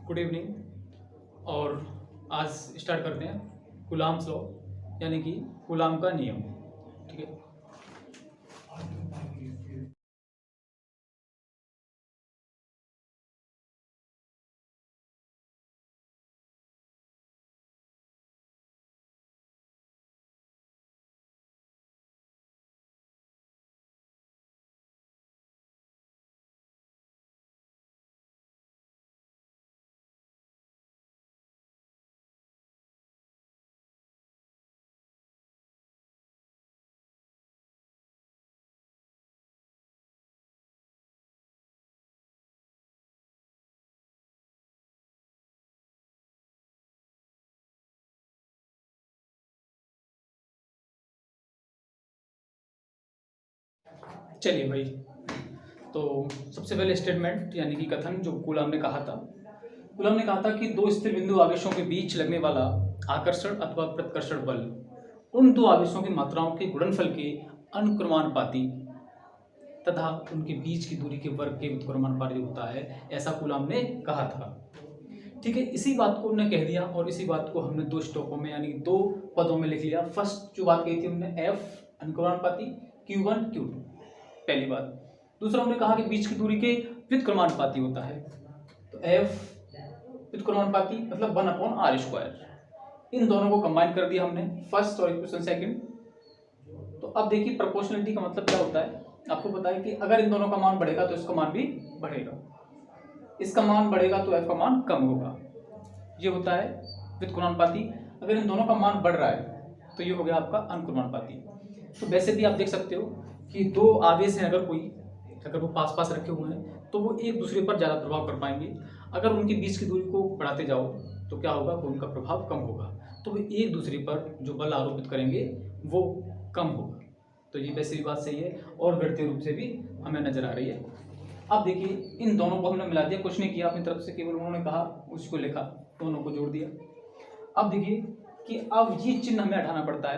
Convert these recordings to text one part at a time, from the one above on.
Good evening. और आज start करते हैं कूलाम्स लॉ, यानी कि कूलाम का नियम। ठीक है। चलिए भाई, तो सबसे पहले स्टेटमेंट यानी कि कथन जो कूलाम ने कहा था। कूलाम ने कहा था कि दो स्थिर बिंदु आवेशों के बीच लगने वाला आकर्षण अथवा प्रतिकर्षण बल उन दो आवेशों की मात्राओं के गुणनफल के अनुक्रमानुपाती तथा उनके बीच की दूरी के वर्ग के अनुक्रमानुपाती होता है, ऐसा कूलाम ने कहा था। ठीक है, इसी बात को उन्होंने कह दिया और इसी बात को हमने दो स्टॉकों में यानी दो पदों में लिख लिया। फर्स्ट जो बात कही थी हमने एफ अनुक्रमानुपाती Q1 Q2, पहली बात। दूसरा हमने कहा कि बीच की दूरी के व्युत्क्रमानुपाती होता है, तो एफ व्युत्क्रमानुपाती मतलब 1/r²। इन दोनों को कंबाइन कर दिया हमने, फर्स्ट और इक्वेशन सेकंड। तो अब देखिए प्रोपोर्शनलिटी का मतलब क्या होता है, आपको पता है कि अगर इन दोनों का मान बढ़ेगा तो इसका मान भी बढ़ेगा, इसका मान बढ़ेगा तो एफ का मान कम होगा। ये होता है व्युत्क्रमानुपाती। अगर इन दोनों का मान बढ़ रहा है तो ये हो गया आपका अनुक्रमानुपाती। तो वैसे भी आप देख सकते हो कि दो आवेश हैं, अगर वो पास पास रखे हुए हैं तो वो एक दूसरे पर ज़्यादा प्रभाव कर पाएंगे। अगर उनके बीच की दूरी को बढ़ाते जाओ तो क्या होगा, उनका प्रभाव कम होगा, तो वो एक दूसरे पर जो बल आरोपित करेंगे वो कम होगा। तो ये वैसे भी बात सही है और गणितीय रूप से भी हमें नजर आ रही है। अब देखिए इन दोनों को हमने मिला दिया, कुछ नहीं किया अपनी तरफ से, केवल उन्होंने कहा उसको लिखा, दोनों को जोड़ दिया। अब देखिए कि अब ये चिन्ह हमें हटाना पड़ता है,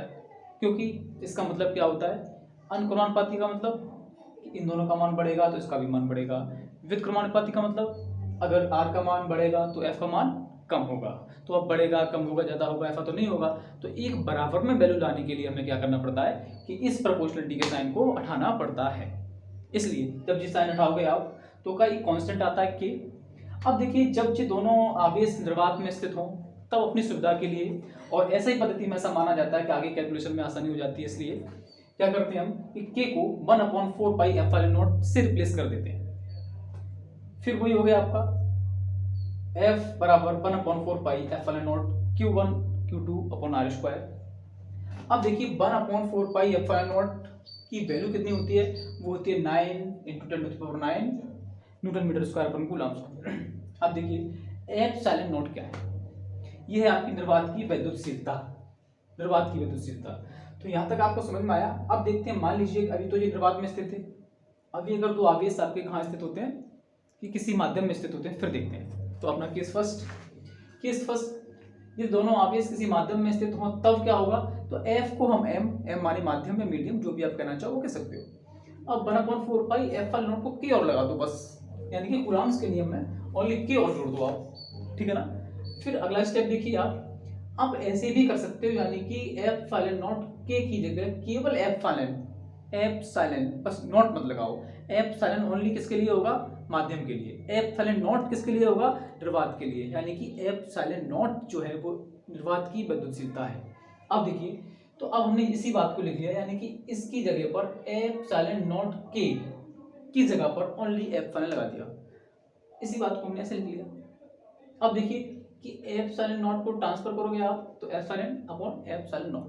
क्योंकि इसका मतलब क्या होता है, अनुक्रमानुपाती का मतलब इन दोनों का मान बढ़ेगा तो इसका भी मान बढ़ेगा। व्युत्क्रमानुपाती का मतलब अगर r का मान बढ़ेगा तो f का मान कम होगा। तो अब बढ़ेगा, कम होगा, ज्यादा होगा, ऐसा तो नहीं होगा। तो एक बराबर में वैल्यू लाने के लिए हमें क्या करना पड़ता है कि इस प्रोपोर्शनलिटी के साइन को हटाना पड़ता है। इसलिए जब ये साइन हटाओगे आप तो का एक कांस्टेंट आता है k। अब देखिए जब ये दोनों आवेश निर्वात में स्थित हों तब अपनी सुविधा के लिए, और ऐसा ही पद्धति में ऐसा माना जाता है कि आगे कैलकुलेशन में आसानी हो जाती है, इसलिए क्या करते हैं हम कि k को 1/4πε0 से रिप्लेस कर देते हैं। फिर वही हो गया आपका f बराबर 1/4πε0 Q1 Q2/r²। अब देखिए 1/4πε0 की वैल्यू कितनी होती है, वो होती है 9 × 10⁹ न्यूटन मीटर स्क्वायर पर कूलम्ब। अब देखिए ε0 क्या है, ये है आपकी निर्वात की वैद्युतशीलता, निर्वात की वैद्युतशीलता। तो यहाँ तक आपको समझ में आया। अब देखते हैं, मान लीजिए अभी तो ये निर्वात में स्थित है, अभी अगर दो आवेश आपके कहाँ स्थित होते हैं कि किसी माध्यम में स्थित होते हैं, फिर देखते हैं। तो अपना केस फर्स्ट, ये दोनों आवेश किसी माध्यम में स्थित हो तब क्या होगा, तो एफ को हम एम माने माध्यम या मीडियम जो भी आप कहना चाहो वो कह सकते हो। अब 1/4πε0 को के और लगा दो बस, यानी कि कूलम्ब्स के नियम में ओनली के और जोड़ दो आप, ठीक है ना। फिर अगला स्टेप देखिए आप ऐसे भी कर सकते हो, यानी कि ε0 के की जगह केवल एप्सिलॉन, बस नॉट मत लगाओ। एप्सिलॉन ओनली किसके लिए होगा, माध्यम के लिए। ε0 किसके लिए होगा, निर्वात के लिए, यानी कि ε0 जो है वो निर्वात की वैद्युतशीलता है। अब देखिए तो अब हमने इसी बात को लिख लिया, यानी कि इसकी जगह पर ε0 के की जगह पर ओनली एप्सिलॉन लगा दिया, इसी बात को हमने ऐसे लिख लिया। अब देखिए कि ε0 को ट्रांसफर करोगे आप तो ε/ε0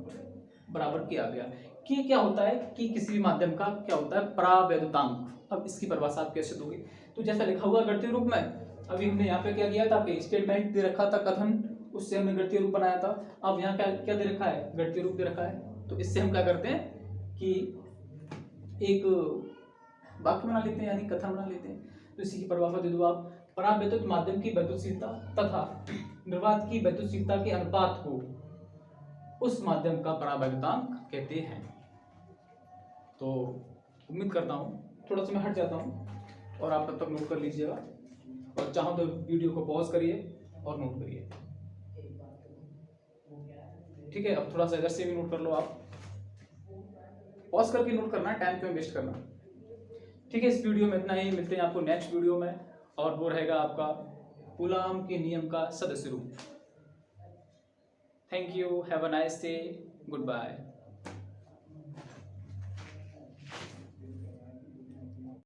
बराबर के आ गया। कि क्या होता है कि किसी भी माध्यम का क्या होता है, परावैद्युतांक। अब इसकी परिभाषा आप कैसे दोगे, तो जैसा लिखा हुआ गणितीय रूप में, अभी हमने यहाँ पे क्या किया था कि स्टेटमेंट दे रखा था कथन, उससे हमने गणितीय रूप बनाया था। अब यहाँ क्या क्या दे रखा है, गणितीय रूप दे रखा है, तो इससे हम क्या करते हैं कि एक वाक्य बना लेते हैं, यानी कथन बना लेते हैं। तो इसी की परिभाषा दे दो आप, परावैद्युत माध्यम की वैद्युतशीलता तथा निर्वात की वैद्युतशीलता के अनुपात को उस माध्यम का परावैद्युतांक कहते हैं। तो उम्मीद करता हूँ, थोड़ा सा मैं हट जाता हूँ और आप तब तक नोट कर लीजिएगा। और चाहो तो वीडियो को पॉज करिए और नोट करिए। ठीक है, अब थोड़ा सा इधर से भी नोट कर लो आप, पॉज करके नोट करना, टाइम क्यों वेस्ट करना। ठीक है, इस वीडियो में इतना ही, मिलते हैं आपको नेक्स्ट वीडियो में, और वो रहेगा आपका कूलाम के नियम का सदस्य रूप। Thank you, have a nice day, good bye.